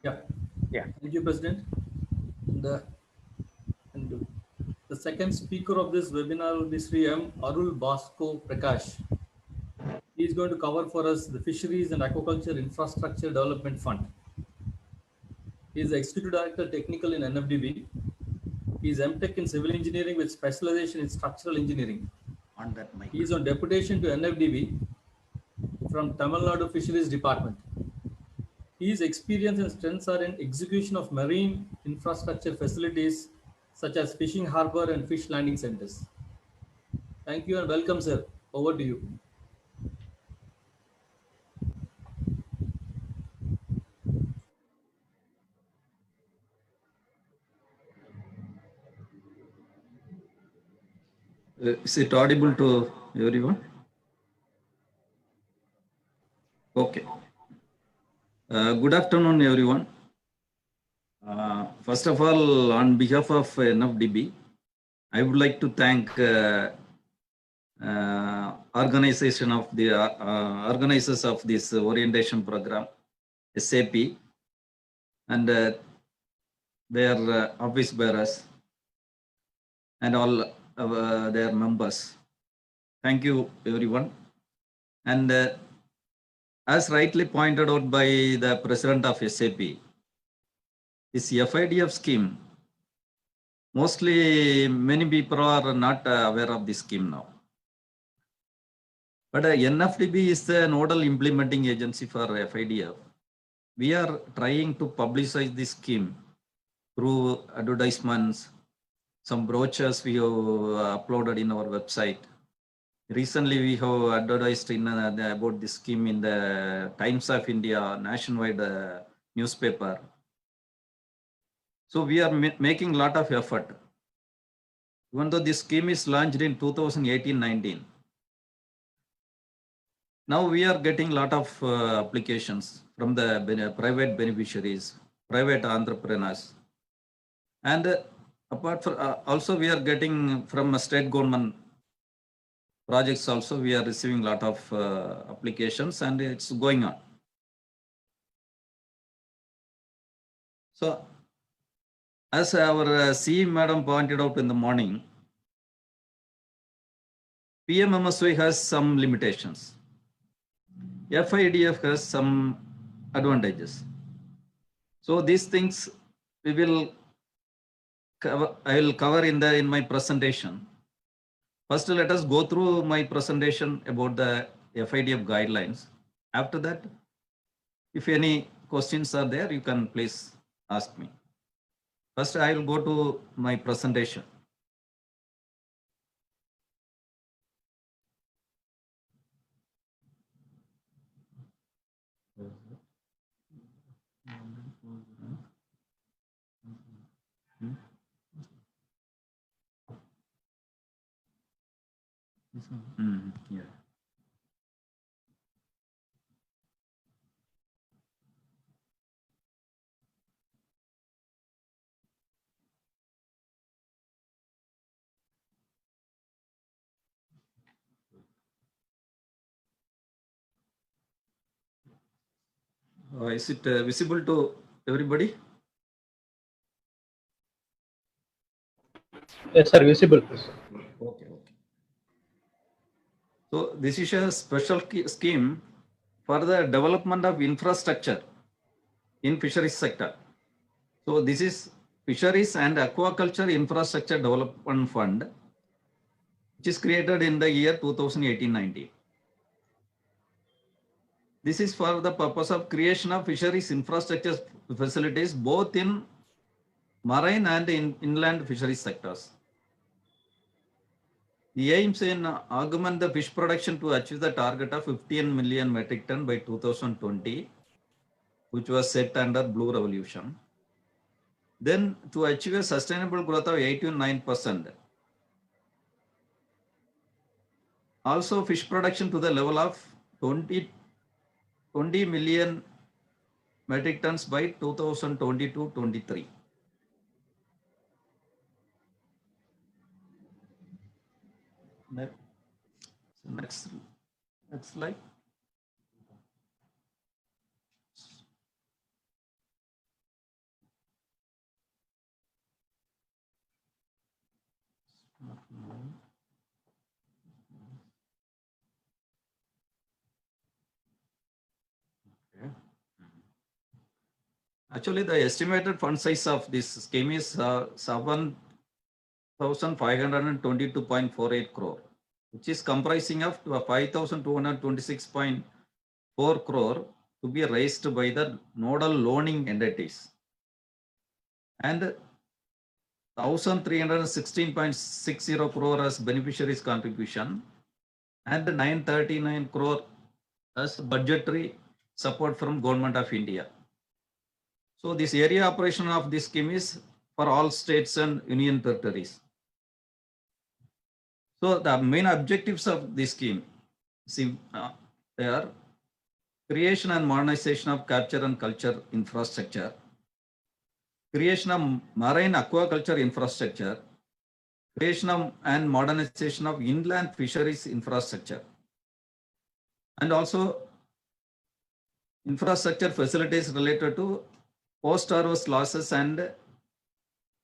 Yeah, Yeah. thank you, President. The, and the second speaker of this webinar will be Sri M. Arul Basko Prakash. He is going to cover for us the Fisheries and Aquaculture Infrastructure Development Fund. He is the Executive Director Technical in NFDB. He is MTech in Civil Engineering with specialization in Structural Engineering. On that mic. He is on deputation to NFDB from Tamil Nadu Fisheries Department. His experience and strengths are in execution of marine infrastructure facilities such as fishing harbor and fish landing centers. Thank you and welcome, sir. Over to you. Is it audible to everyone? Okay. Good afternoon, everyone. First of all, on behalf of NFDB, I would like to thank organization of the organizers of this orientation program, SAP, and their office bearers, and all their members. Thank you, everyone. And as rightly pointed out by the president of SAP, this FIDF scheme, mostly many people are not aware of this scheme now. But NFDB is the nodal implementing agency for FIDF. We are trying to publicize this scheme through advertisements, some brochures we have uploaded in our website. Recently, we have advertised about this scheme in the Times of India nationwide newspaper. So we are making a lot of effort. Even though this scheme is launched in 2018-19, now we are getting a lot of applications from the private beneficiaries, private entrepreneurs. And apart from also we are getting from state government projects also, we are receiving a lot of applications and it's going on. So as our CE madam pointed out in the morning, PMMSY has some limitations. FIDF has some advantages. So these things we will cover, I will cover in my presentation. First, let us go through my presentation about the FIDF guidelines. After that, if any questions are there, you can please ask me. First, I will go to my presentation. Yeah. Is it visible to everybody? Yes, sir. Visible. Okay. So this is a special scheme for the development of infrastructure in fisheries sector. So this is Fisheries and Aquaculture Infrastructure Development Fund, which is created in the year 2018-19. This is for the purpose of creation of fisheries infrastructure facilities both in marine and in inland fisheries sectors. The aims in augment the fish production to achieve the target of 15 million metric ton by 2020, which was set under Blue Revolution. Then to achieve a sustainable growth of 8 to 9%. Also fish production to the level of 20 million metric tons by 2022-23. Next slide. Okay. Actually, the estimated fund size of this scheme is 7,522.48 crore, which is comprising of 5,226.4 crore to be raised by the nodal loaning entities and 1,316.60 crore as beneficiaries contribution and 939 crore as budgetary support from Government of India. So this area operation of this scheme is for all states and union territories. So the main objectives of this scheme, they are creation and modernization of capture and culture infrastructure, creation of marine aquaculture infrastructure, creation of and modernization of inland fisheries infrastructure, and also infrastructure facilities related to post-harvest losses and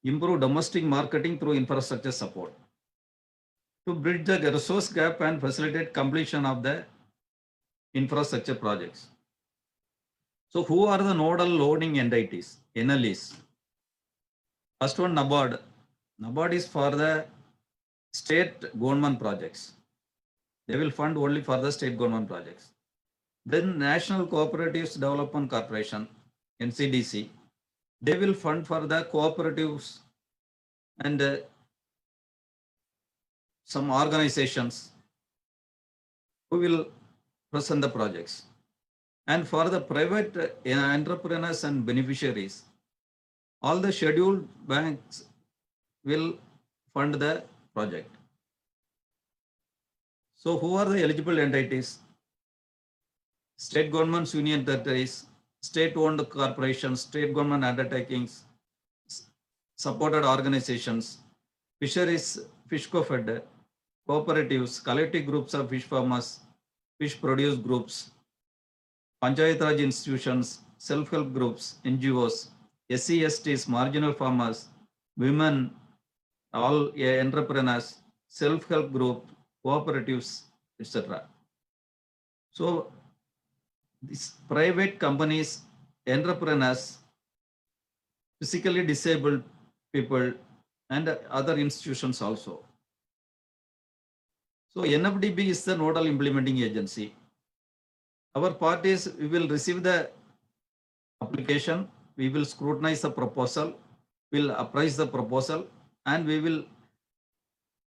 improve domestic marketing through infrastructure support to bridge the resource gap and facilitate completion of the infrastructure projects. So who are the nodal loaning entities, NLEs? First one, NABARD. NABARD is for the state government projects. They will fund only for the state government projects. Then National Cooperatives Development Corporation, NCDC, they will fund for the cooperatives and some organizations who will present the projects. And for the private entrepreneurs and beneficiaries, all the scheduled banks will fund the project. So who are the eligible entities? State governments, union territories, state-owned corporations, state government undertakings, supported organizations, fisheries, fish co-fed, cooperatives, collective groups of fish farmers, fish produce groups, Panchayat Raj institutions, self-help groups, NGOs, SC, STs, marginal farmers, women, all entrepreneurs, self-help group, cooperatives, etc. So these private companies, entrepreneurs, physically disabled people, and other institutions also. So NFDB is the nodal implementing agency. Our part is we will receive the application, we will scrutinize the proposal, we will appraise the proposal, and we will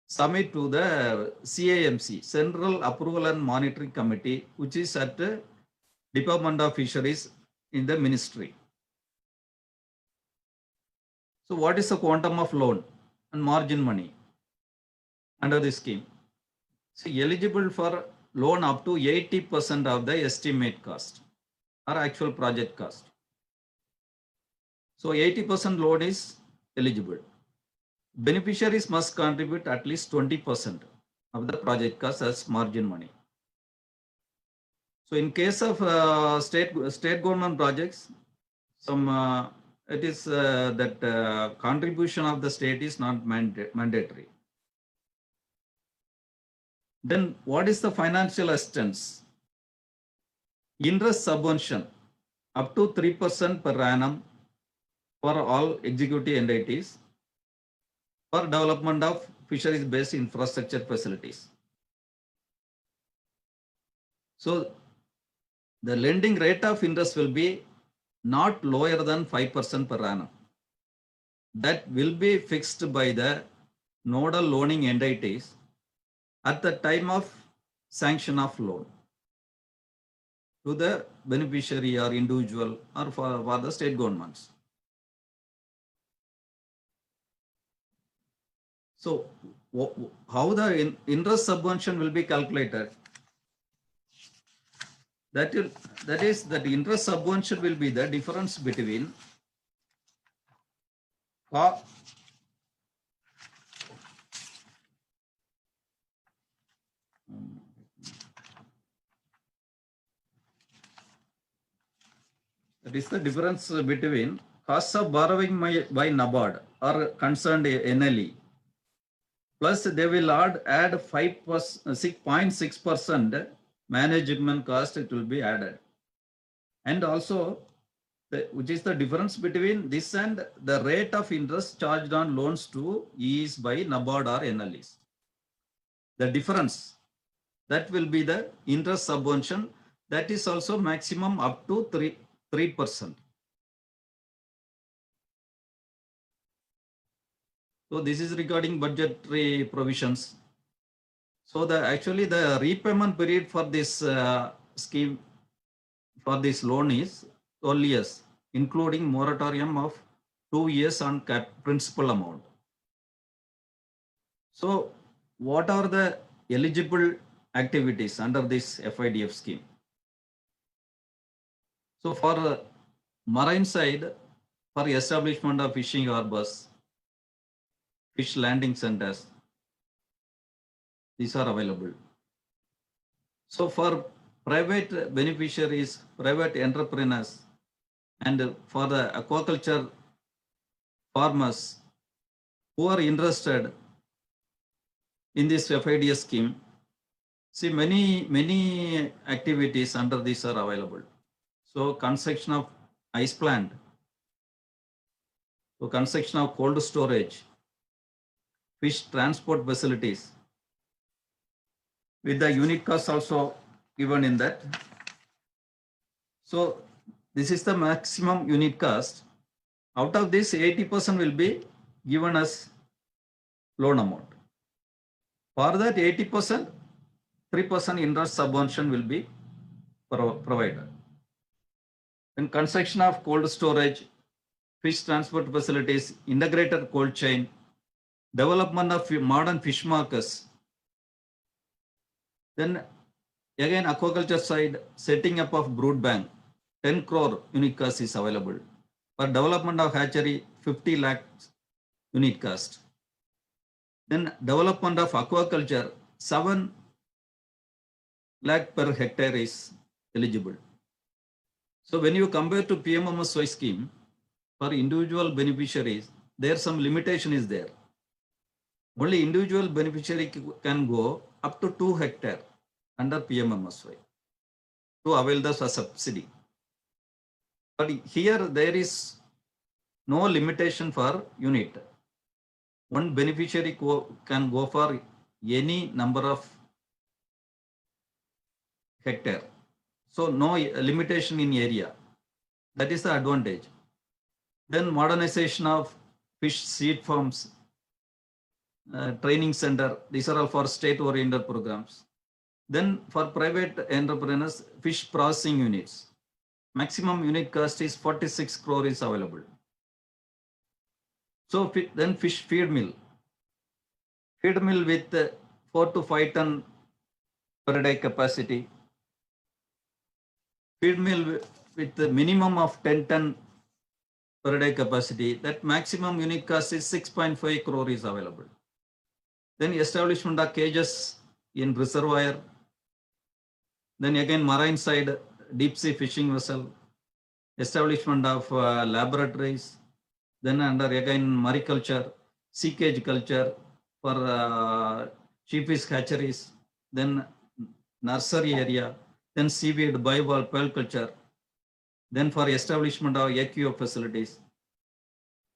submit to the CAMC, Central Approval and Monitoring Committee, which is at the Department of Fisheries in the ministry. So what is the quantum of loan and margin money under this scheme? So eligible for loan up to 80% of the estimate cost or actual project cost. So 80% loan is eligible. Beneficiaries must contribute at least 20% of the project cost as margin money. So in case of state government projects, some it is that contribution of the state is not mandatory. Then what is the financial assistance? Interest subvention up to 3% per annum for all executive entities for development of fisheries-based infrastructure facilities. So the lending rate of interest will be not lower than 5% per annum. That will be fixed by the nodal loaning entities at the time of sanction of loan to the beneficiary or individual or for the state governments. So how the interest subvention will be calculated? That is that interest subvention will be the difference between that is the difference between cost of borrowing by NABARD or concerned NLE Plus they will add 6.6% management cost, it will be added. And also, which is the difference between this and the rate of interest charged on loans to EEs by NABARD or NLEs. The difference, that will be the interest subvention, that is also maximum up to 3%. So this is regarding budgetary provisions. So actually the repayment period for this scheme, for this loan is 12 years, including moratorium of 2 years on principal amount. So what are the eligible activities under this FIDF scheme? So for marine side, for establishment of fishing harbors, fish landing centers, these are available. So for private beneficiaries, private entrepreneurs, and for the aquaculture farmers who are interested in this FIDS scheme, see many activities under this are available. So construction of ice plant, so construction of cold storage, fish transport facilities, with the unit cost also given in that. So this is the maximum unit cost. Out of this, 80% will be given as loan amount. For that 80%, 3% interest subvention will be provided. Then construction of cold storage, fish transport facilities, integrated cold chain, development of modern fish markets. Then again, aquaculture side, setting up of brood bank, 10 crore unit cost is available. For development of hatchery, 50 lakh unit cost. Then development of aquaculture, 7 lakh per hectare is eligible. So when you compare to PMMSY scheme, for individual beneficiaries, there some limitation is there. Only individual beneficiary can go up to 2 hectare under PMMSY to avail the subsidy. But here there is no limitation for unit. One beneficiary can go for any number of hectare. So no limitation in area. That is the advantage. Then modernization of fish seed farms, training center, these are all for state-oriented programs. Then for private entrepreneurs, fish processing units, maximum unit cost is 46 crore is available. So then fish feed mill with 4 to 5 ton per day capacity, feed mill with the minimum of 10 ton per day capacity, that maximum unit cost is 6.5 crore is available. Then establishment of cages in reservoir. Then again marine side, deep sea fishing vessel, establishment of laboratories. Then under again mariculture, sea cage culture for sheepish hatcheries. Then nursery area. Then seaweed bivalve pearl culture. Then for establishment of AQF facilities.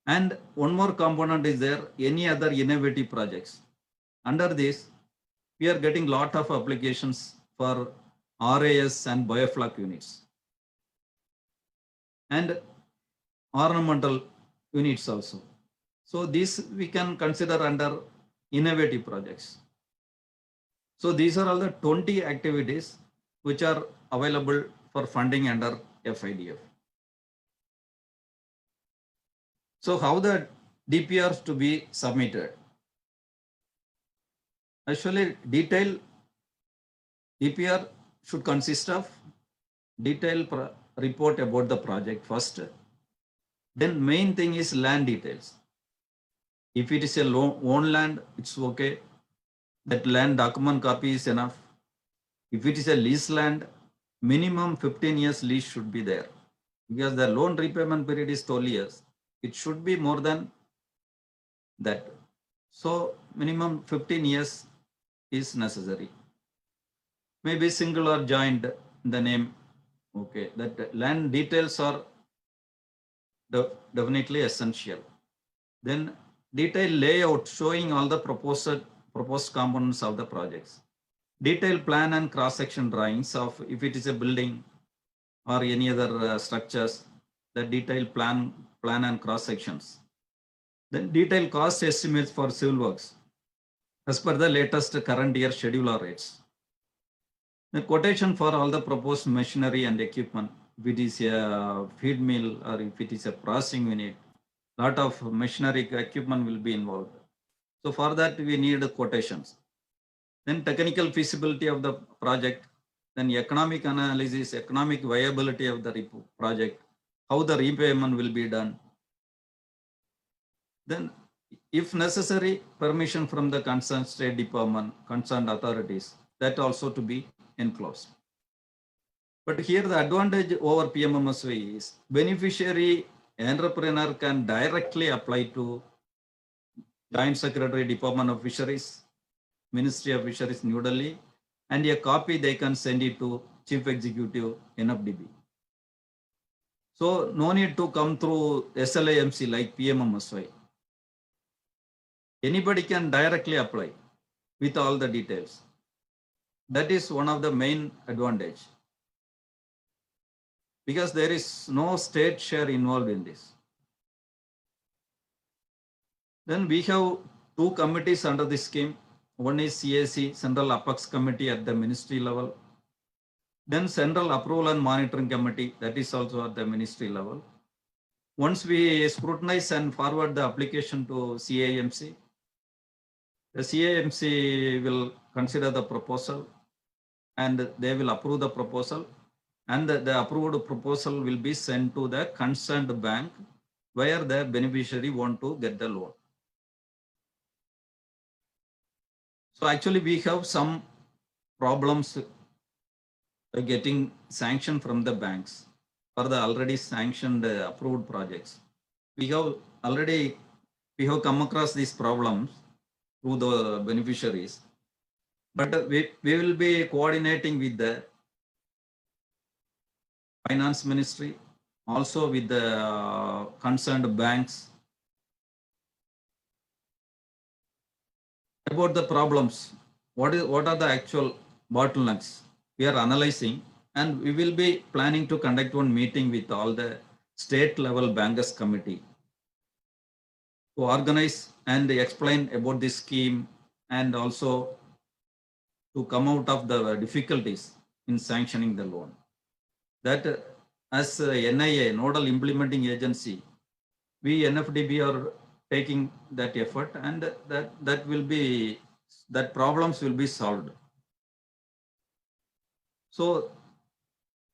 And one more component is there, any other innovative projects. Under this, we are getting lot of applications for RAS and bioflak units. And ornamental units also. So this we can consider under innovative projects. So these are all the 20 activities which are available for funding under FIDF. So how the DPRs to be submitted? Actually, detailed DPR should consist of detailed report about the project first. Then main thing is land details. If it is a own land, it's okay. That land document copy is enough. If it is a lease land, minimum 15 years lease should be there. Because the loan repayment period is 12 years. It should be more than that. So minimum 15 years is necessary. Maybe single or joint the name. Okay, that land details are definitely essential. Then detailed layout showing all the proposed components of the projects. Detailed plan and cross-section drawings of if it is a building or any other structures, the detailed plan and cross-sections. Then detailed cost estimates for civil works as per the latest current year schedule or rates. The quotation for all the proposed machinery and equipment, if it is a feed mill or if it is a processing unit, lot of machinery equipment will be involved. So for that we need quotations. Then technical feasibility of the project, then economic analysis, economic viability of the project, how the repayment will be done. Then if necessary, permission from the concerned state department, concerned authorities, that also to be enclosed. But here the advantage over PMMSY is beneficiary entrepreneur can directly apply to Joint Secretary, Department of Fisheries, Ministry of Fisheries, New Delhi, and a copy they can send it to Chief Executive, NFDB. So no need to come through SLAMC like PMMSY. Anybody can directly apply with all the details. That is one of the main advantage. Because there is no state share involved in this. Then we have two committees under this scheme. One is CAC, Central Apex Committee at the ministry level. Then Central Approval and Monitoring Committee, that is also at the ministry level. Once we scrutinize and forward the application to CAMC, the CAMC will consider the proposal and they will approve the proposal, and the approved proposal will be sent to the concerned bank where the beneficiary want to get the loan. So actually we have some problems getting sanction from the banks for the already sanctioned approved projects. We have come across these problems through the beneficiaries, but we will be coordinating with the Finance Ministry, also with the concerned banks about the problems. What are the actual bottlenecks? We are analyzing, and we will be planning to conduct one meeting with all the state level bankers committee to organize and explain about this scheme and also to come out of the difficulties in sanctioning the loan. That as NIA, Nodal Implementing Agency, we NFDB are taking that effort, and that problems will be solved. So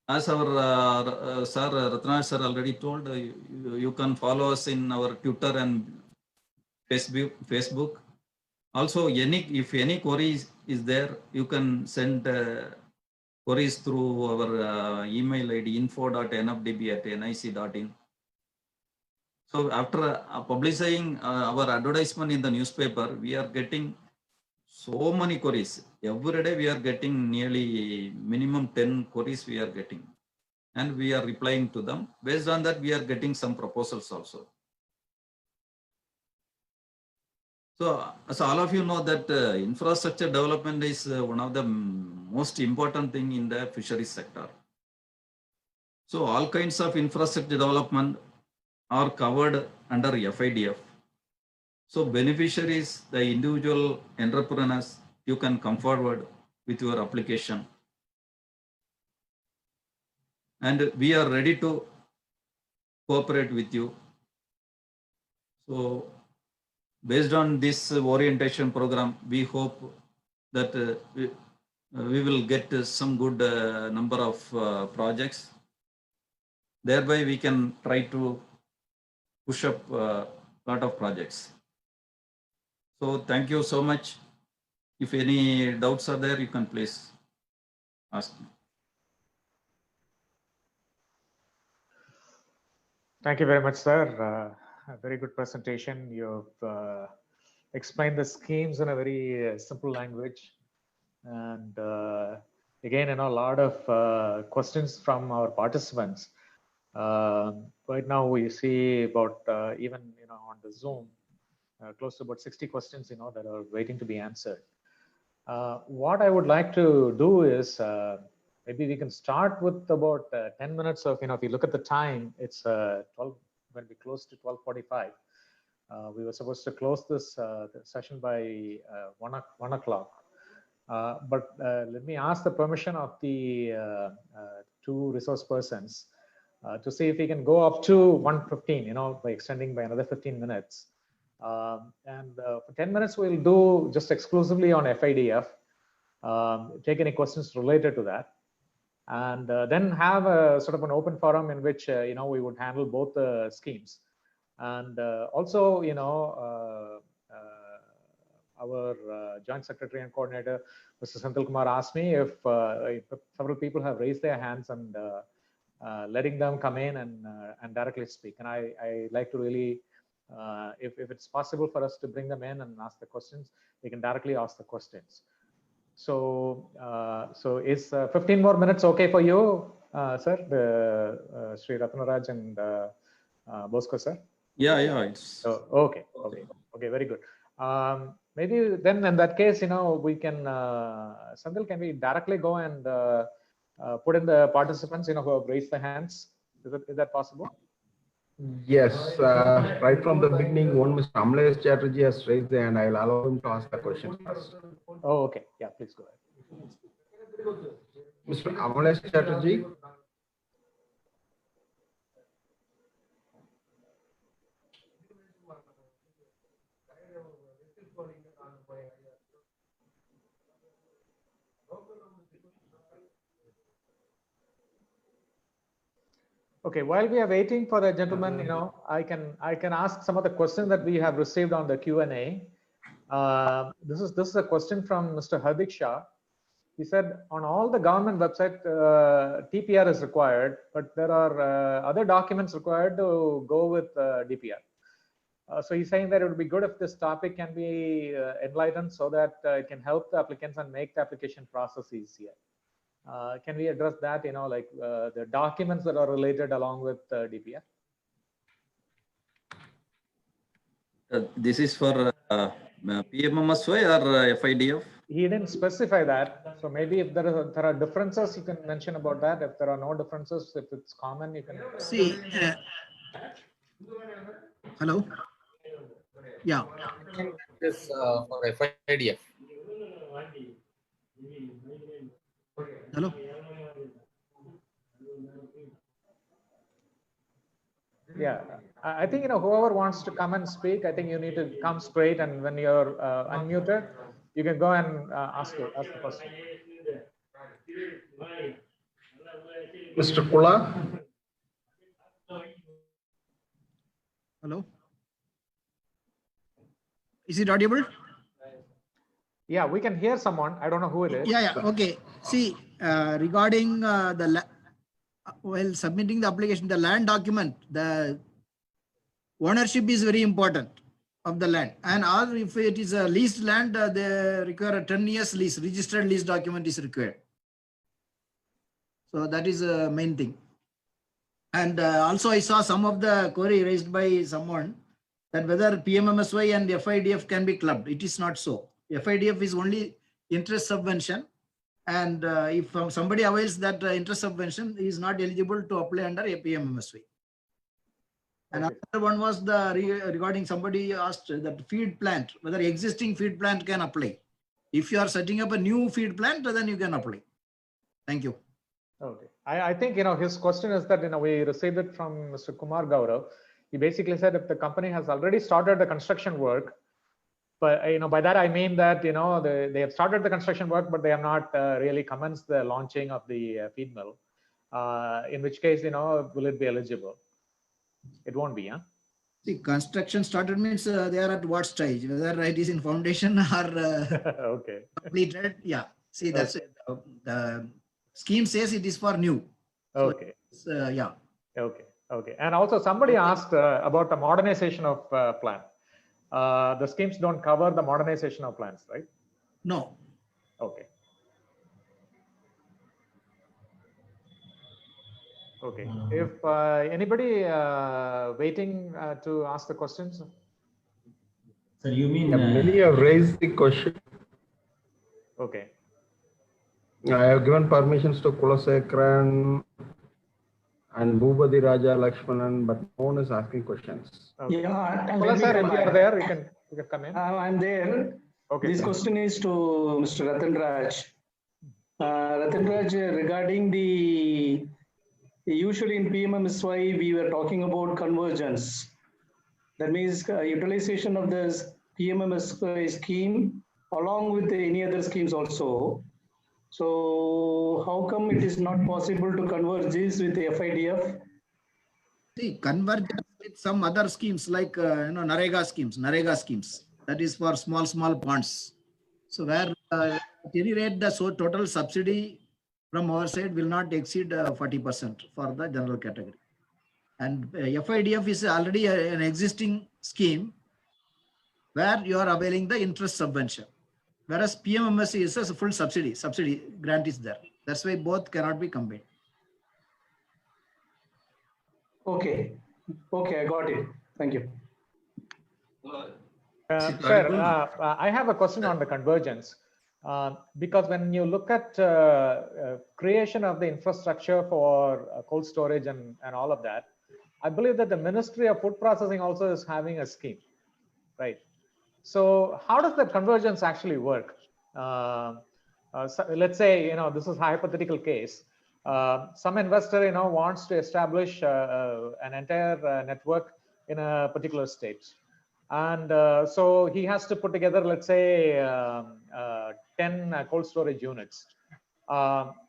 as our sir Ratnaj sir already told, you can follow us in our Twitter and Facebook. Also, if any queries is there, you can send queries through our email ID info.nfdb@nic.in. So after publishing our advertisement in the newspaper, we are getting so many queries. Every day we are getting nearly minimum 10 queries we are getting. And we are replying to them. Based on that, we are getting some proposals also. So all of you know that infrastructure development is one of the most important thing in the fisheries sector. So all kinds of infrastructure development are covered under FIDF. So beneficiaries, the individual entrepreneurs, you can come forward with your application. And we are ready to cooperate with you. So based on this orientation program, we hope that we will get some good number of projects. Thereby we can try to push up a lot of projects. So thank you so much. If any doubts are there, you can please ask me. Thank you very much, sir. A very good presentation. You've explained the schemes in a very simple language. And again, a lot of questions from our participants. Right now, we see about even on the Zoom, close to about 60 questions that are waiting to be answered. What I would like to do is maybe we can start with about 10 minutes of, if you look at the time, it's 12, when we close to 12:45. We were supposed to close this session by 1 o'clock. But let me ask the permission of the two resource persons to see if we can go up to 1:15, by extending by another 15 minutes. And for 10 minutes, we'll do just exclusively on FIDF, take any questions related to that. And then have a sort of an open forum in which, we would handle both the schemes. And also, our Joint Secretary and Coordinator, Mr. Senthil Kumar, asked me if several people have raised their hands and letting them come in and directly speak. And I like to really, if it's possible for us to bring them in and ask the questions, they can directly ask the questions. So, is 15 more minutes okay for you, sir, Sri Ratnaraj and Bosco, sir? Yeah, it's okay, very good. Maybe then in that case, we can, Senthil, can we directly go and put in the participants, who have raised their hands? Is that possible? Yes, right from the beginning, one Mr. Amlesh Chatterjee has raised the hand. I will allow him to ask the question first. Oh, okay. Yeah, please go ahead. Mr. Amlesh Chatterjee. Okay, while we are waiting for the gentleman, I can ask some of the questions that we have received on the Q&A. This is a question from Mr. Hardik Shah. He said, on all the government website, TPR is required, but there are other documents required to go with DPR. So he's saying that it would be good if this topic can be enlightened so that it can help the applicants and make the application process easier. Can we address that, like the documents that are related along with DPR? This is for PMMSY or FIDF? He didn't specify that. So maybe if there are differences, you can mention about that. If there are no differences, if it's common, you can see. Hello. Yeah. This for FIDF. Hello. Yeah, I think whoever wants to come and speak, I think you need to come straight, and when you're unmuted, you can go and ask the question. Mr. Kula. Hello. Is it audible? Yeah, we can hear someone. I don't know who it is. Yeah. Okay. See, regarding while submitting the application, the land document, the ownership is very important of the land. And or if it is a leased land, they require a 10 years lease, registered lease document is required. So that is the main thing. And also I saw some of the query raised by someone that whether PMMSY and FIDF can be clubbed. It is not so. FIDF is only interest subvention. And if somebody avails that interest subvention, he is not eligible to apply under a PMMSY. And another one was regarding somebody asked that feed plant, whether existing feed plant can apply. If you are setting up a new feed plant, then you can apply. Thank you. Okay. I think, his question is that, we received it from Mr. Kumar Gaurav. He basically said if the company has already started the construction work, but, by that I mean that, they have started the construction work, but they have not really commenced the launching of the feed mill, in which case, will it be eligible? It won't be, huh? See, construction started means they are at what stage, whether it is in foundation or okay. completed. Yeah. See, that's it. The scheme says it is for new. Okay. So, yeah. Okay. And also somebody asked about the modernization of plant. the schemes don't cover the modernization of plants, right? No. Okay. Okay. If anybody waiting to ask the questions? Sir, you mean Yeah, many have raised the question. Okay. I have given permissions to Kulasekharan and Bhubadi Raja Lakshmanan, but no one is asking questions. Okay. Yeah, and Well, let me sir, come if you are back. there, you can come in. I'm there. Okay. This sir. question is to Mr. Ratan Raj. Ratan Raj, regarding usually in PMMSY, we were talking about convergence. That means utilization of the PMMSY scheme along with any other schemes also. So how come it is not possible to converge this with the FIDF? See, convergence with some other schemes like Narega schemes. That is for small ponds. So where at any rate the total subsidy from our side will not exceed 40% for the general category. And FIDF is already an existing scheme where you are availing the interest subvention. Whereas PMMSY is a full subsidy grant is there. That's why both cannot be combined. Okay, I got it. Thank you. Sir, I have a question on the convergence. Because when you look at creation of the infrastructure for cold storage and all of that, I believe that the Ministry of Food Processing also is having a scheme, right? So how does the convergence actually work? So let's say, this is a hypothetical case. Some investor, wants to establish an entire network in a particular state. And so he has to put together, let's say, 10 cold storage units.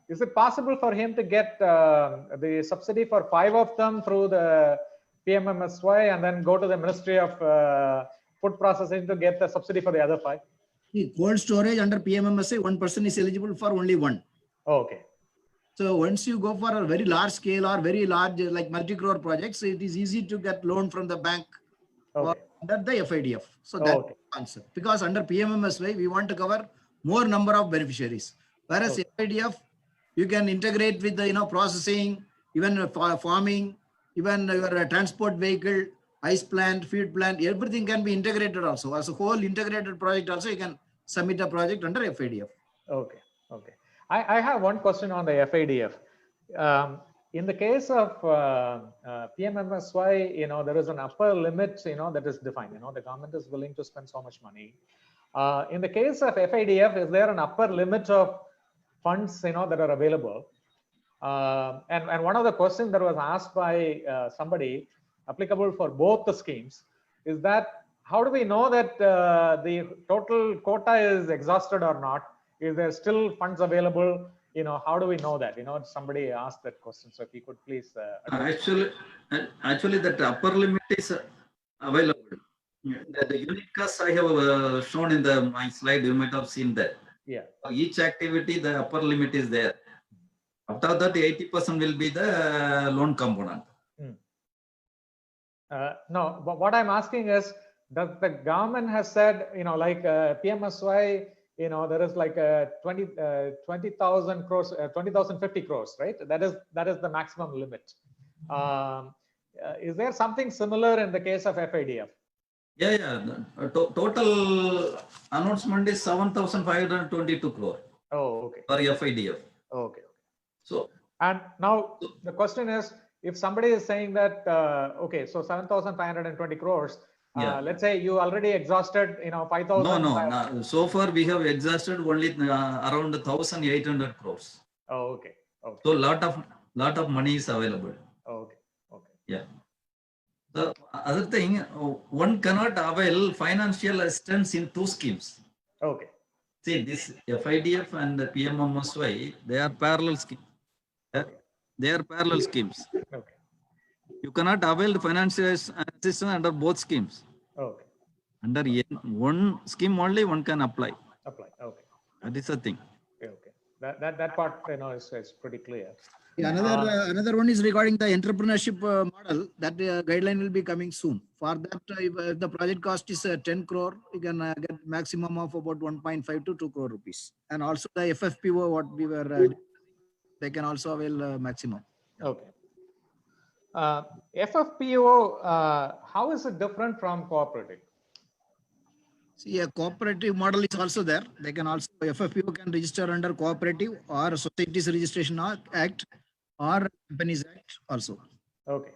Is it possible for him to get the subsidy for 5 of them through the PMMSY and then go to the Ministry of Food Processing to get the subsidy for the other 5? See, cold storage under PMMSY, one person is eligible for only one. Oh, okay. So once you go for a very large scale or very large like multi-crore projects, it is easy to get loan from the bank or under the FIDF. So that's the concept. Because under PMMSY, we want to cover more number of beneficiaries. Whereas FIDF, you can integrate with the processing, even farming, even your transport vehicle, ice plant, feed plant, everything can be integrated also. As a whole integrated project also, you can submit a project under FIDF. Okay. I have one question on the FIDF. In the case of PMMSY, there is an upper limit, that is defined. The government is willing to spend so much money. In the case of FIDF, is there an upper limit of funds, that are available? And one of the questions that was asked by somebody applicable for both the schemes is that how do we know that the total quota is exhausted or not? Is there still funds available? How do we know that? Somebody asked that question. So if you could please. Actually, that upper limit is available. The unit cost I have shown in my slide, you might have seen that. Yeah. For each activity, the upper limit is there. After that, 80% will be the loan component. No, but what I'm asking is, does the government has said, like PMSY, there is like 20,000 crores, 20,050 crores, right? That is the maximum limit. Is there something similar in the case of FIDF? Yeah. Total announcement is 7,522 crore. Oh, okay. For FIDF. Okay. So, and now the question is, if somebody is saying that, okay, so 7,520 crores, let's say you already exhausted, 5,000. No. So far we have exhausted only around 1,800 crores. Oh, okay. So lot of money is available. Okay. Yeah. The other thing, one cannot avail financial assistance in 2 schemes. Okay. See, this FIDF and the PMMSY, they are parallel schemes. They are parallel schemes. Okay. You cannot avail the financial assistance under both schemes. Okay. Under one scheme only, one can apply. Okay. That is the thing. Okay. That part, is pretty clear. Another one is regarding the entrepreneurship model. That guideline will be coming soon. For that, if the project cost is 10 crore, you can get maximum of about 1.5 to 2 crore rupees. And also the FFPO, what we were, they can also avail maximum. Okay. FFPO, how is it different from cooperative? See, a cooperative model is also there. They can also, FFPO can register under cooperative or Societies Registration Act or Companies Act also. Okay.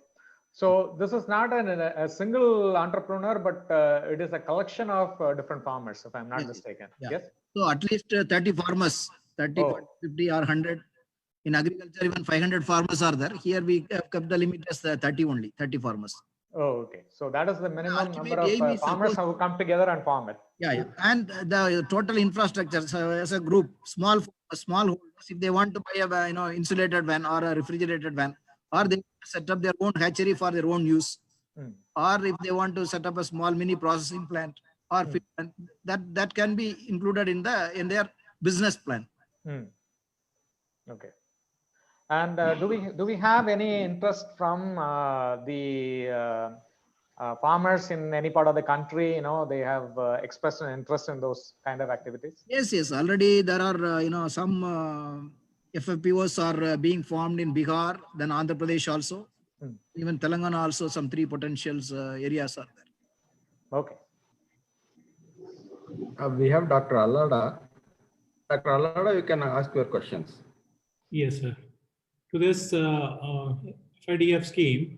So this is not a single entrepreneur, but it is a collection of different farmers, if I'm not mistaken. Yeah. Yes. So at least 30 farmers, 30, Oh. 40, 50 or 100. In agriculture, even 500 farmers are there. Here we have kept the limit as 30 only, 30 farmers. Oh, okay. So that is the minimum number ultimate aim of is farmers suppose- who come together and farm it. Yeah. And the total infrastructure, so as a group, small holders, if they want to buy a insulated van or a refrigerated van, or they set up their own hatchery for their own use, or if they want to set up a small mini processing plant or feed plant, that can be included in their business plan. Okay. And do we have any interest from the farmers in any part of the country? They have expressed an interest in those kind of activities. Yes. Already there are some FFPOs are being formed in Bihar, then Andhra Pradesh also, even Telangana also. Some 3 potentials areas are there. Okay. We have Dr. Allada. Dr. Allada, you can ask your questions. Yes, sir. To this FIDF scheme,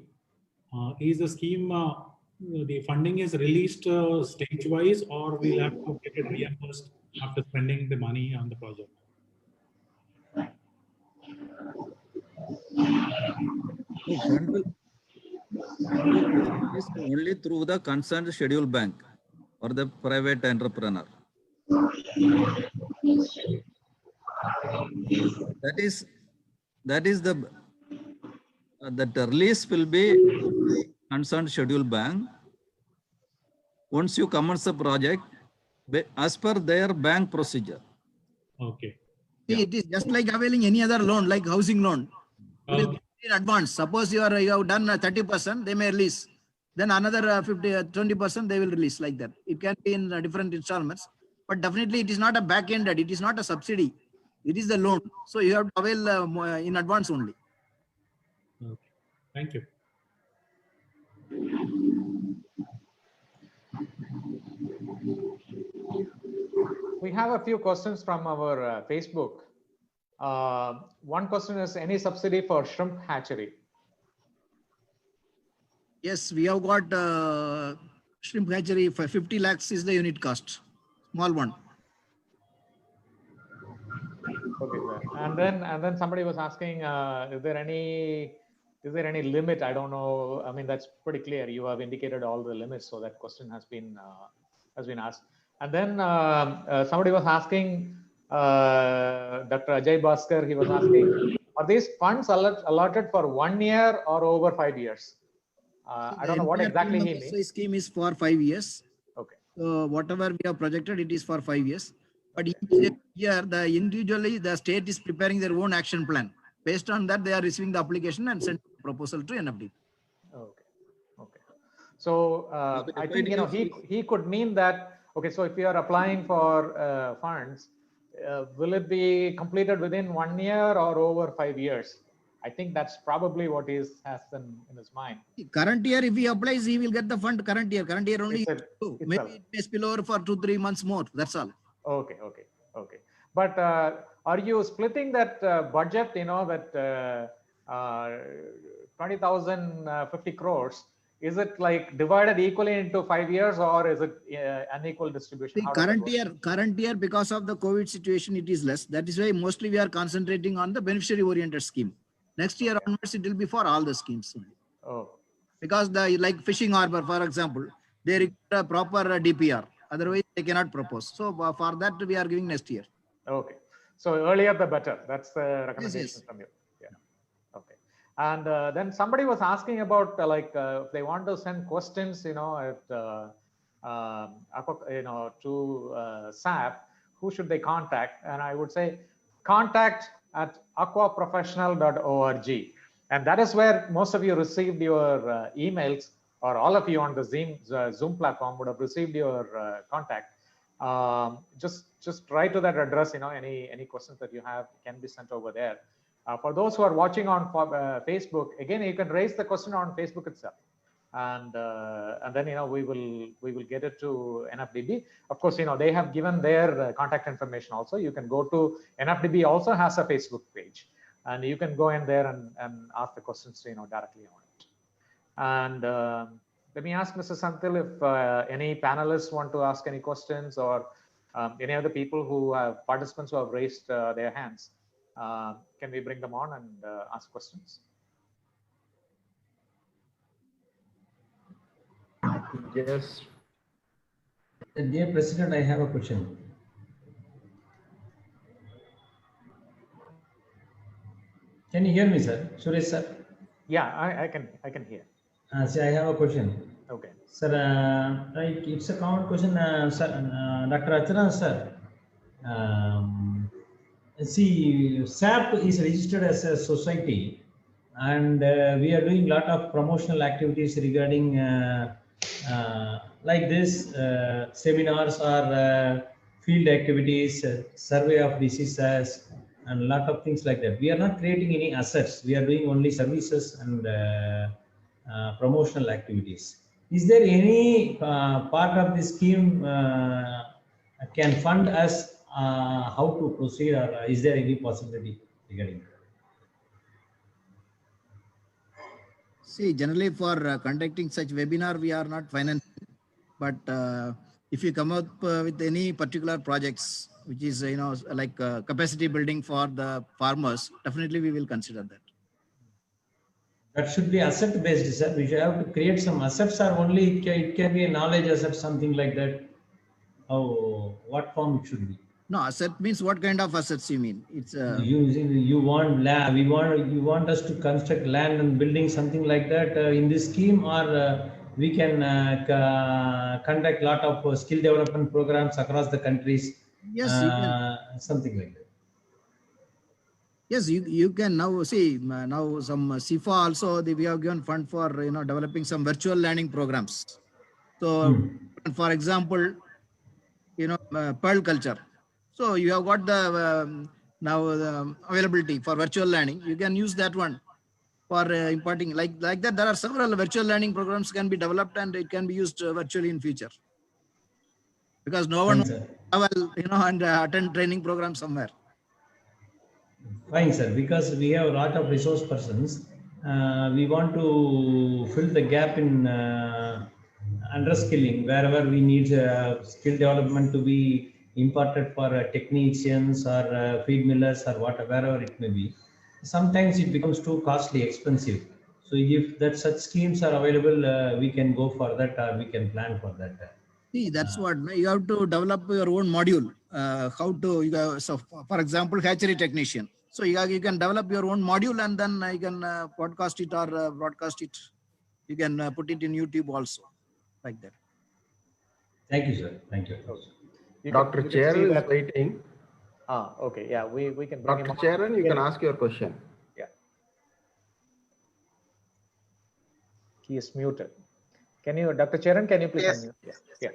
is the scheme, the funding is released stage-wise, or we'll have to get it reimbursed after spending the money on the project? Is only through the concerned schedule bank or the private entrepreneur. That is the release will be concerned schedule bank. Once you commence the project, as per their bank procedure. Okay. See, it is just like availing any other loan, like housing loan. You will get in advance. Suppose you have done 30%, they may release. Then another 20% they will release, like that. It can be in different installments, but definitely it is not a back-ended. It is not a subsidy. It is the loan. So you have to avail in advance only. Okay. Thank you. We have a few questions from our Facebook. One question is, any subsidy for shrimp hatchery? Yes, we have got shrimp hatchery for 50 lakhs is the unit cost. Small one. Okay, sir. And then somebody was asking, is there any limit? I don't know. I mean, that's pretty clear. You have indicated all the limits, so that question has been asked. And then somebody was asking, Dr. Ajay Bhaskar, he was asking, are these funds allotted for 1 year or over 5 years? I don't know what exactly he means. The scheme is for 5 years. Okay. So whatever we have projected, it is for 5 years. But each year, individually, the state is preparing their own action plan. Based on that, they are receiving the application and send the proposal to NFD. Okay. So I think he could mean that. Okay, so if you are applying for funds, will it be completed within 1 year or over 5 years? I think that's probably what he has in his mind. Current year, if he applies, he will get the fund current year. Current year only. Maybe it may spill over for 2-3 months more. That's all. Okay. But are you splitting that budget, that 20,050 crores? Is it like divided equally into 5 years, or is it unequal distribution? See, current year, because of the COVID situation, it is less. That is why mostly we are concentrating on the beneficiary oriented scheme. Next year onwards, it will be for all the schemes. Oh. Because like fishing harbor, for example, they require a proper DPR. Otherwise, they cannot propose. So for that, we are giving next year. Okay. So earlier the better. That's the recommendation Yes. from you. Yeah. Okay. And then somebody was asking about if they want to send questions, to SAP, who should they contact? And I would say contact aquaprofessional.org. And that is where most of you received your emails, or all of you on the Zoom platform would have received your contact. Just write to that address. Any questions that you have can be sent over there. For those who are watching on Facebook, again, you can raise the question on Facebook itself, and then we will get it to NFDB. Of course, they have given their contact information also. You can go to NFDB also has a Facebook page, and you can go in there and ask the questions directly on it. And let me ask Mr. Santil if any panelists want to ask any questions, or any other people who have participants who have raised their hands. Can we bring them on and ask questions? Yes. Dear President, I have a question. Can you hear me, sir? Suresh, sir? Yeah, I can hear. See, I have a question. Okay. Sir, it's a common question, sir. Dr. Archana, sir. See, SAP is registered as a society, and we are doing a lot of promotional activities regarding like this, seminars or field activities, survey of diseases, and a lot of things like that. We are not creating any assets. We are doing only services and promotional activities. Is there any part of this scheme can fund us how to proceed, or is there any possibility regarding that? See, generally for conducting such webinar, we are not financing, but if you come up with any particular projects, which is, like capacity building for the farmers, definitely we will consider that. That should be asset based, sir. We should have to create some assets, or only it can be a knowledge asset, something like that. Oh, what form it should be? No, asset means what kind of assets you mean? It's you want land. You want us to construct land and building, something like that in this scheme, or we can conduct a lot of skill development programs across the countries. Yes, something like that. Yes, you can now see now some CIFA also we have given fund for developing some virtual learning programs. So, for example, pearl culture. So you have got the now the availability for virtual learning. You can use that one for imparting like that. There are several virtual learning programs can be developed, and it can be used virtually in future. Because no one will travel, and attend training program somewhere. Fine, sir. Because we have a lot of resource persons, we want to fill the gap in underskilling wherever we need skill development to be imparted for technicians or feed millers or wherever it may be. Sometimes it becomes too costly, expensive. So if that such schemes are available, we can go for that, or we can plan for that. See, that's what you have to develop your own module. How to so for example, hatchery technician. So you can develop your own module, and then you can podcast it or broadcast it. You can put it in YouTube also, like that. Thank you, sir. Thank you. Dr. Charan is waiting. Okay. Yeah, we can. Dr. Charan, you can ask your question. Yeah. He is muted. Can you, Dr. Charan, can you please unmute? Yes. Yeah.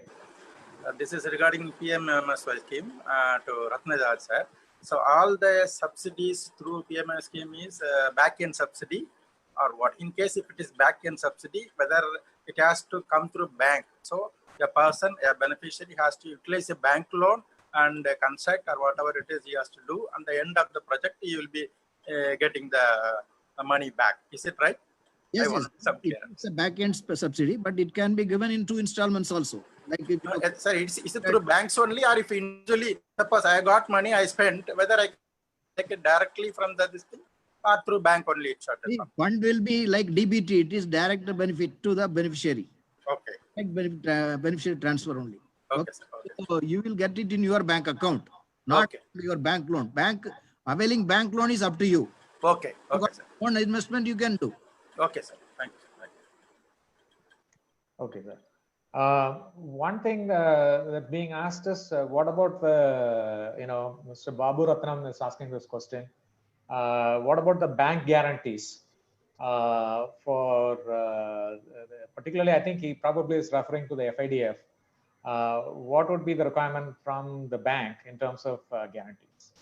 This is regarding PMMSY scheme to Ratnajal, sir. So all the subsidies through PMMSY scheme is back-end subsidy, or what? In case if it is back-end subsidy, whether it has to come through bank. So a person, a beneficiary has to utilize a bank loan and construct or whatever it is he has to do. And the end of the project, he will be getting the money back. Is it right? Yes, it's a back-end subsidy, but it can be given in 2 installments also. Like sir, is it through banks only, or if individually, suppose I got money I spent, whether I take it directly from this thing or through bank only? Fund will be like DBT. It is direct benefit to the beneficiary. Okay. Like beneficiary transfer only. Okay. Okay. So you will get it in your bank account, not your bank loan. Availing bank loan is up to you. Okay. Okay, sir. One investment you can do. Okay, sir. Thank you. Okay, sir. One thing that being asked is, what about the, Mr. Babu Ratnam is asking this question. What about the bank guarantees? Particularly, I think he probably is referring to the FIDF. What would be the requirement from the bank in terms of guarantees?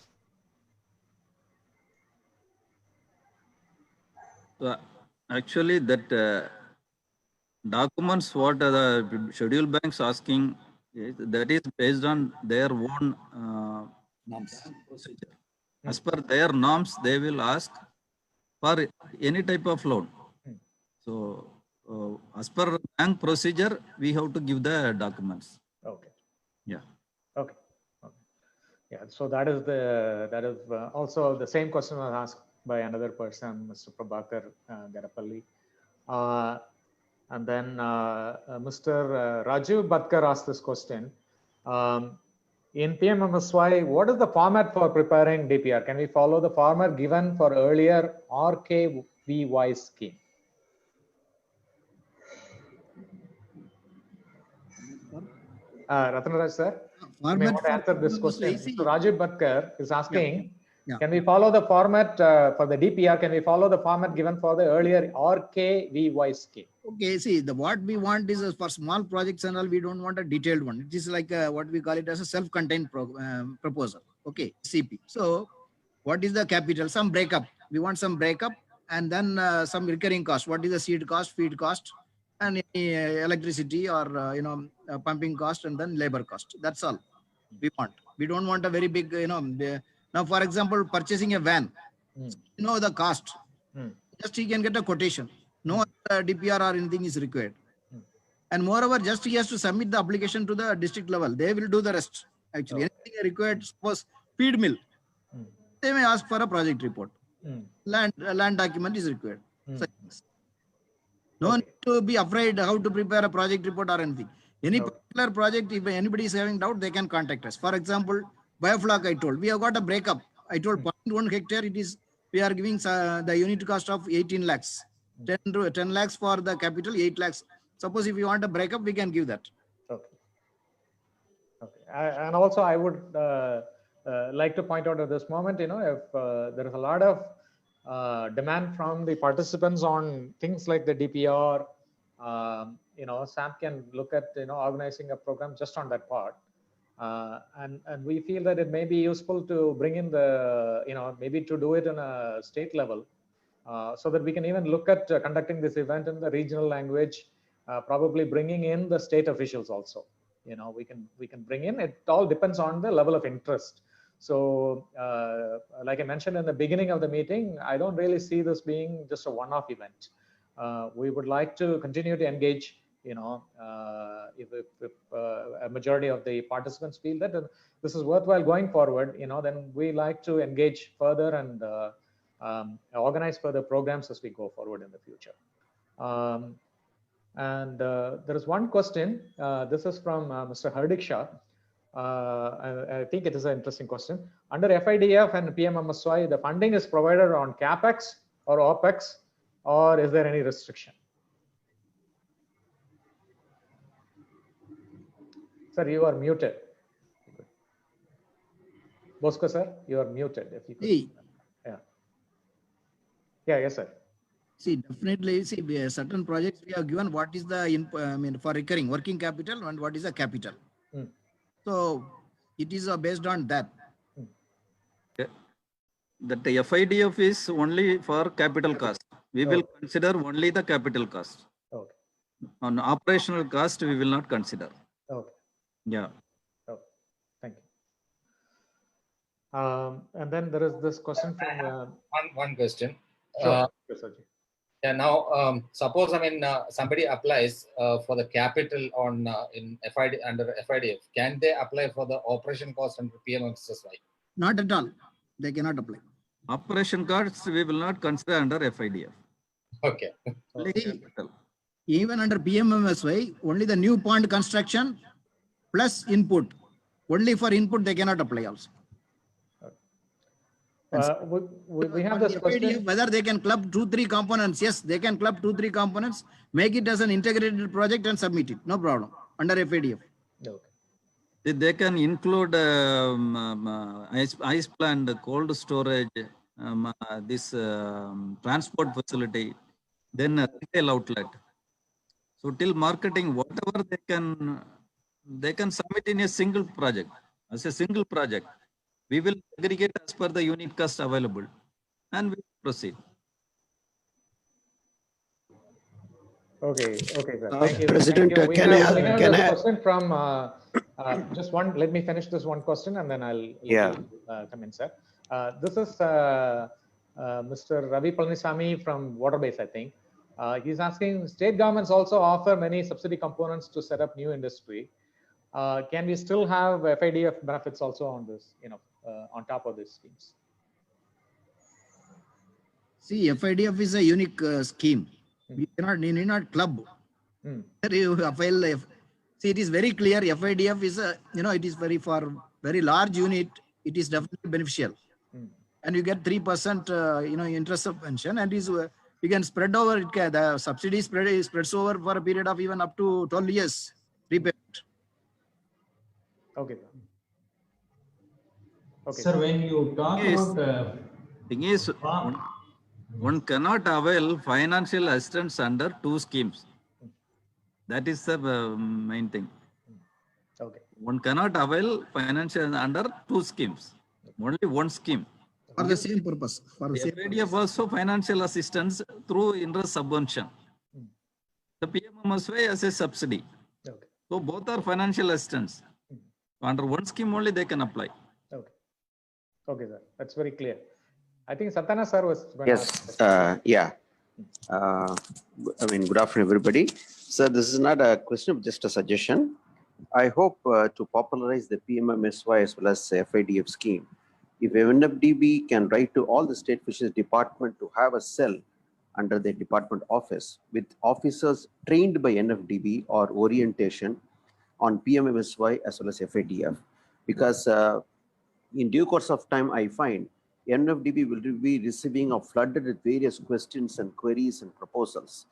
So actually, that documents what the schedule banks asking that is based on their own procedure. As per their norms, they will ask for any type of loan. So as per bank procedure, we have to give the documents. Okay. Yeah. Okay. Yeah. So that is also the same question was asked by another person, Mr. Prabhakar Garapalli. And then Mr. Rajiv Bhatkar asked this question. In PMMSY, what is the format for preparing DPR? Can we follow the format given for earlier RKVY scheme? Ratnaraj sir, you may want to answer this question. Mr. Rajiv Bhatkar is asking, can we follow the format for the DPR? Can we follow the format given for the earlier RKVY scheme? Okay, see, what we want is for small projects and all, we don't want a detailed one. It is like what we call it as a self-contained proposal. Okay, CP. So what is the capital? Some breakup. We want some breakup and then some recurring cost. What is the seed cost, feed cost, and electricity or pumping cost, and then labor cost. That's all we want. We don't want a very big, now for example, purchasing a van, the cost. Just he can get a quotation. No DPR or anything is required. And moreover, just he has to submit the application to the district level. They will do the rest. Actually, anything required, suppose feed mill, they may ask for a project report. Land document is required. So, no need to be afraid how to prepare a project report or anything. Any particular project, if anybody is having doubt, they can contact us. For example, biofloc, I told, we have got a breakup. I told 0.1 hectare, we are giving the unit cost of 18 lakhs. 10 lakhs for the capital, 8 lakhs. Suppose if you want a breakup, we can give that. Okay. And also I would like to point out at this moment, if there is a lot of demand from the participants on things like the DPR, SAM can look at, organizing a program just on that part. And we feel that it may be useful to bring in the, maybe to do it on a state level. So that we can even look at conducting this event in the regional language, probably bringing in the state officials also. We can bring in. It all depends on the level of interest. So, like I mentioned in the beginning of the meeting, I don't really see this being just a one-off event. We would like to continue to engage. If a majority of the participants feel that this is worthwhile going forward, then we like to engage further and organize further programs as we go forward in the future. And there is one question. This is from Mr. Hardik Shah. I think it is an interesting question. Under FIDF and PMMSY, the funding is provided on CapEx or OpEx, or is there any restriction? Sir, you are muted. Bosco, sir, you are muted. If you could. Yes, sir. See, definitely, certain projects we have given what is the, for recurring working capital and what is the capital. So it is based on that. That the FIDF is only for capital cost. We will consider only the capital cost. Okay. On operational cost, we will not consider. Okay. Yeah. Okay. Thank you. And then there is this question from one question. Sure. Yeah. Now, suppose somebody applies for the capital on in FID under FIDF. Can they apply for the operation cost under PMMSY? Not at all. They cannot apply. Operation costs we will not consider under FIDF. Okay. Even under PMMSY, only the new pond construction plus input. Only for input they cannot apply also. We have this question. Whether they can club 2-3 components. Yes, they can club 2-3 components, make it as an integrated project and submit it. No problem. Under FIDF. Okay. They can include ice plant, cold storage, this transport facility, then a retail outlet. So till marketing, whatever they can submit in a single project, as a single project. We will aggregate as per the unit cost available and we will proceed. Okay, sir. Thank you. President, Thank you. can I There's a question from just one. Let me finish this one question and then I'll let you come in, sir. This is Mr. Ravi Palanisamy from Waterbase, I think. He's asking, state governments also offer many subsidy components to set up new industry. Can we still have FIDF benefits also on this, on top of these schemes? See, FIDF is a unique scheme. You need not club. You avail. See, it is very clear. FIDF is a, it is for very large unit. It is definitely beneficial, and you get 3%, interest subvention, and you can spread over it. The subsidy spreads over for a period of even up to 12 years repayment. Okay. Sir, when you talk about thing is, one cannot avail financial assistance under two schemes. That is the main thing. Okay. One cannot avail financial under two schemes. Only one scheme. For the same purpose. For the same FIDF also financial assistance through interest subvention. The PMMSY as a subsidy. Okay. So both are financial assistance. Under one scheme only they can apply. Okay. Okay, sir. That's very clear. I think Santana sir was. Yes. Yeah. Good afternoon, everybody. Sir, this is not a question, just a suggestion. I hope to popularize the PMMSY as well as FIDF scheme. If NFDB can write to all the state fisheries department to have a cell under the department office with officers trained by NFDB or orientation on PMMSY as well as FIDF, because in due course of time, I find NFDB will be receiving or flooded with various questions and queries and proposals.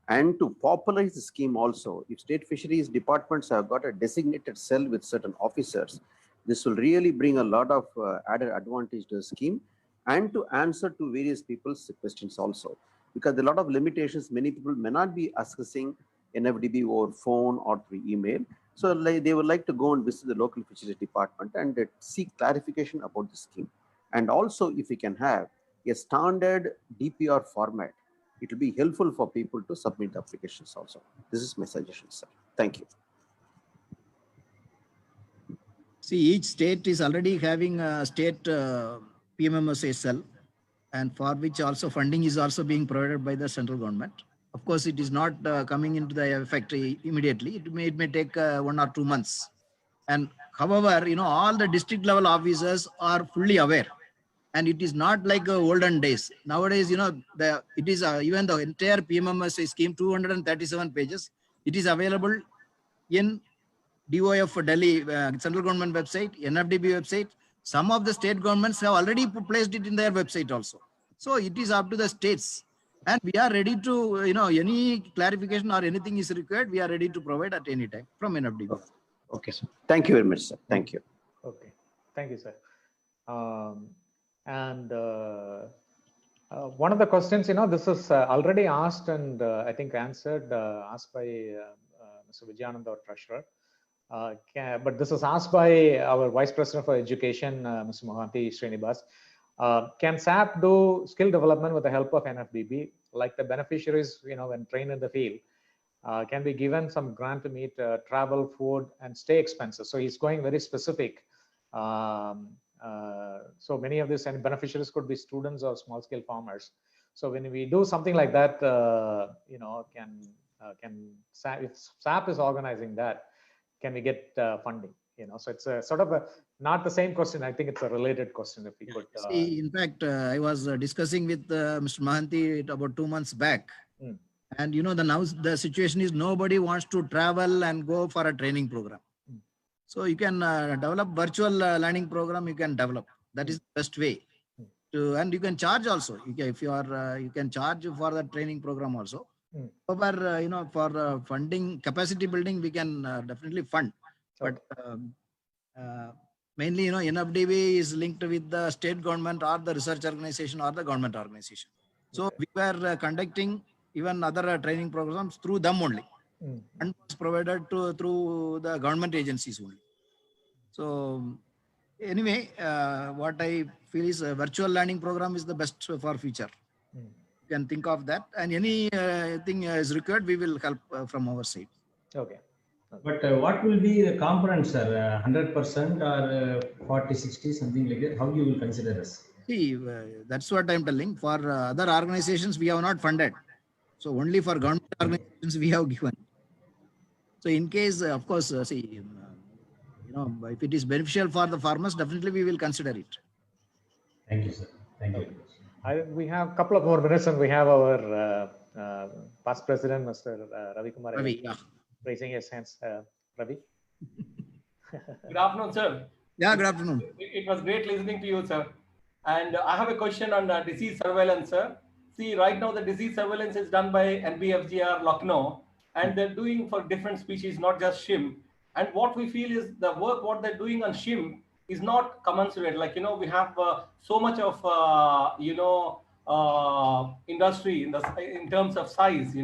And to popularize the scheme also, if state fisheries departments have got a designated cell with certain officers, this will really bring a lot of added advantage to the scheme and to answer to various people's questions also. Because there are a lot of limitations, many people may not be accessing NFDB over phone or through email. So they would like to go and visit the local fisheries department and seek clarification about the scheme. And also, if we can have a standard DPR format, it will be helpful for people to submit the applications also. This is my suggestion, sir. Thank you. See, each state is already having a state PMMSY cell, and for which also funding is also being provided by the central government. Of course, it is not coming into the effect immediately. It may take 1 or 2 months. And however, all the district level officers are fully aware. And it is not like olden days. Nowadays, it is even the entire PMMSY scheme, 237 pages. It is available in DOF Delhi central government website, NFDB website. Some of the state governments have already placed it in their website also. So it is up to the states. And we are ready to, any clarification or anything is required, we are ready to provide at any time from NFDB. Okay, sir. Thank you very much, sir. Thank you. Okay. Thank you, sir. One of the questions, this is already asked and I think answered, asked by Mr. Vijayanand, our treasurer. But this is asked by our Vice President for Education, Mr. Mohanty Srinivas. Can SAP do skill development with the help of NFDB, like the beneficiaries, when trained in the field, can be given some grant to meet travel, food, and stay expenses? So he's going very specific. So many of these beneficiaries could be students or small-scale farmers. So when we do something like that, if SAP is organizing that, can we get funding? So it's a sort of not the same question. I think it's a related question. If we could. See, in fact, I was discussing with Mr. Mohanty about 2 months back. And now the situation is nobody wants to travel and go for a training program. So you can develop virtual learning program. You can develop. That is the best way. And you can charge also. If you are, you can charge for the training program also. However, for funding capacity building, we can definitely fund. But Mainly, NFDB is linked with the state government or the research organization or the government organization. So Okay. we were conducting even other training programs through them only. And was provided through the government agencies only. So anyway, what I feel is a virtual learning program is the best for future. You can think of that, and any thing is required, we will help from our side. Okay. But what will be the components, sir? 100% or 40, 60, something like that? How you will consider this? See, that's what I'm telling. For other organizations, we have not funded. So only for government organizations we have given. So in case, of course, see, if it is beneficial for the farmers, definitely we will consider it. Thank you, sir. Thank you. We have a couple of more minutes, and we have our past president, Mr. Ravi Kumar, Ravi, yeah. raising his hands. Ravi. Good afternoon, sir. Yeah, good afternoon. It was great listening to you, sir. And I have a question on disease surveillance, sir. See, right now the disease surveillance is done by NBFGR Lucknow, and they're doing for different species, not just shrimp. And what we feel is the work what they're doing on shrimp is not commensurate. Like, we have so much of, industry in terms of size,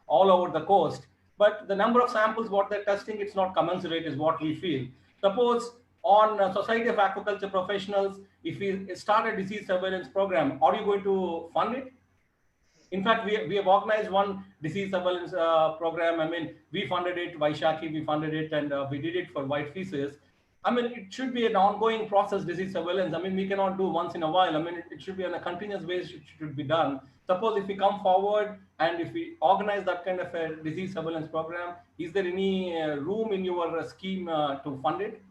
all over the coast. But the number of samples what they're testing, it's not commensurate is what we feel. Suppose on Society of Aquaculture Professionals, if we start a disease surveillance program, are you going to fund it? In fact, we have organized one disease surveillance program. I mean, we funded it, Vaishaki, we funded it, and we did it for white fleeces. I mean, it should be an ongoing process, disease surveillance. I mean, we cannot do once in a while. I mean, it should be on a continuous basis, it should be done. Suppose if we come forward and if we organize that kind of a disease surveillance program, is there any room in your scheme to fund it?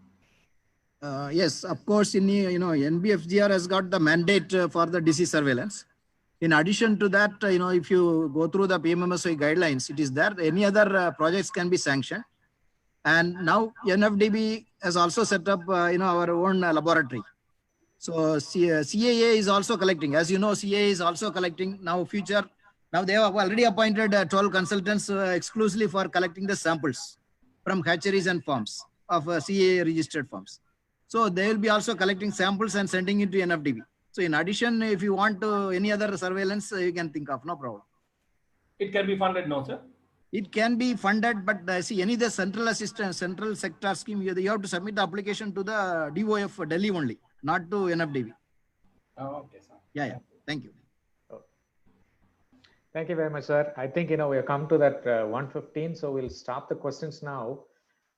Yes, of course, NBFGR has got the mandate for the disease surveillance. In addition to that, if you go through the PMMSY guidelines, it is there. Any other projects can be sanctioned. And now NFDB has also set up, our own laboratory. So CAA is also collecting. As you know, CAA is also collecting now future. Now they have already appointed 12 consultants exclusively for collecting the samples from hatcheries and farms of CAA registered farms. So they will be also collecting samples and sending it to NFDB. So in addition, if you want any other surveillance, you can think of, no problem. It can be funded, no, sir? It can be funded, but see, any the central sector scheme, you have to submit the application to the DOF Delhi only, not to NFDB. Oh, okay, sir. Yeah. Thank you. Thank you very much, sir. I think, we have come to that 1:15, so we'll stop the questions now.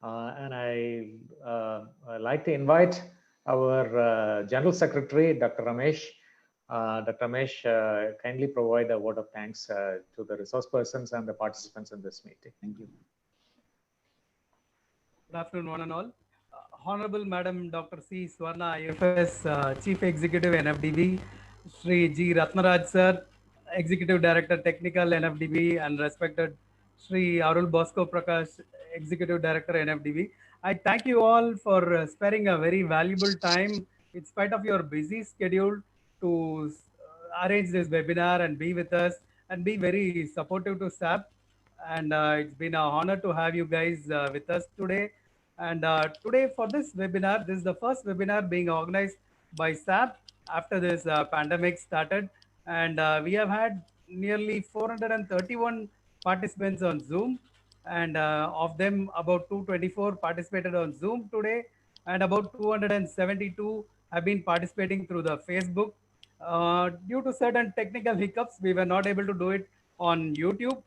And I like to invite our General Secretary, Dr. Ramesh. Dr. Ramesh, kindly provide a word of thanks to the resource persons and the participants in this meeting. Thank you. Good afternoon, one and all. Honorable Madam Dr. C. Swarna, IFS Chief Executive NFDB, Shri G. Ratnaraj Sir, Executive Director Technical NFDB, and respected Shri Arul Bosco Prakash, Executive Director NFDB. I thank you all for sparing a very valuable time in spite of your busy schedule to arrange this webinar and be with us and be very supportive to SAP. And it's been an honor to have you guys with us today. And today for this webinar, this is the first webinar being organized by SAP after this pandemic started. And we have had nearly 431 participants on Zoom. And of them, about 224 participated on Zoom today. And about 272 have been participating through the Facebook. Due to certain technical hiccups, we were not able to do it on YouTube.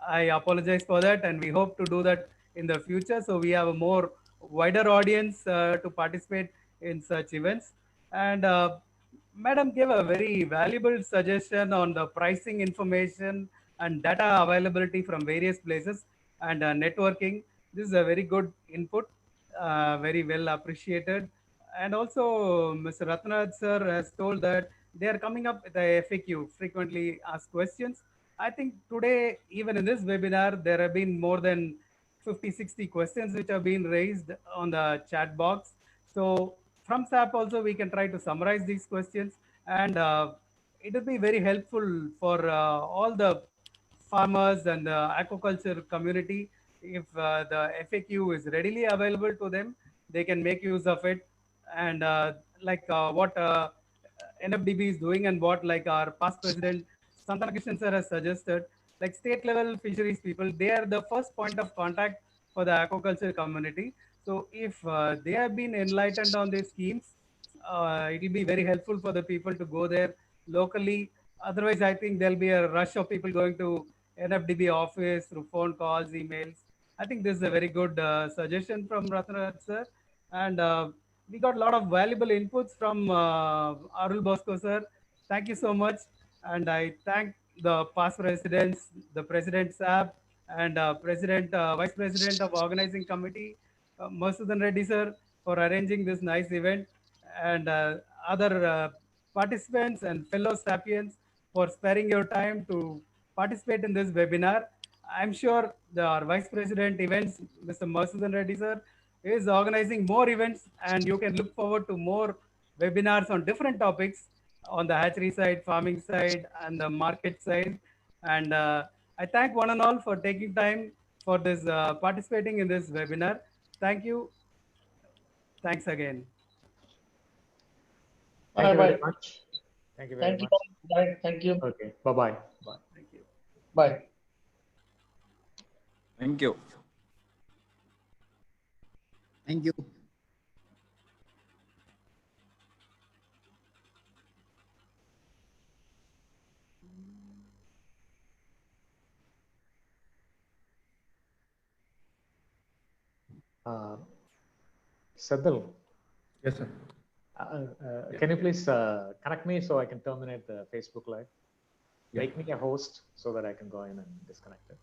I apologize for that, and we hope to do that in the future. So we have a more wider audience to participate in such events. And Madam gave a very valuable suggestion on the pricing information and data availability from various places and networking. This is a very good input, very well appreciated. And also Mr. Ratnaraj sir has told that they are coming up with a FAQ, frequently asked questions. I think today, even in this webinar, there have been more than 50, 60 questions which have been raised on the chat box. So from SAP also, we can try to summarize these questions, and it will be very helpful for all the farmers and the aquaculture community. If the FAQ is readily available to them, they can make use of it. and what NFDB is doing and what like our past president Santana Krishnan sir has suggested, like state level fisheries people, they are the first point of contact for the aquaculture community. So if they have been enlightened on these schemes, it will be very helpful for the people to go there locally. Otherwise, I think there'll be a rush of people going to NFDB office through phone calls, emails. I think this is a very good suggestion from Ratnaraj sir. And we got a lot of valuable inputs from Arul Bosco sir. Thank you so much. And I thank the past presidents, the President Saab, and Vice President of Organizing Committee, Masudan Reddy sir, for arranging this nice event, and other participants and fellow sapiens for sparing your time to participate in this webinar. I'm sure our Vice President events, Mr. Masudan Reddy sir, is organizing more events, and you can look forward to more webinars on different topics on the hatchery side, farming side, and the market side. And I thank one and all for taking time for this participating in this webinar. Thank you. Thanks again. Thank you Bye. very much. Thank you very Thank you. much. Bye. Thank you. Okay. Bye-bye. Bye. Thank you. Bye. Thank you. Thank you. Sadil, Yes, sir. can you please connect me so I can terminate the Facebook Live? Yeah. Make me a host so that I can go in and disconnect it.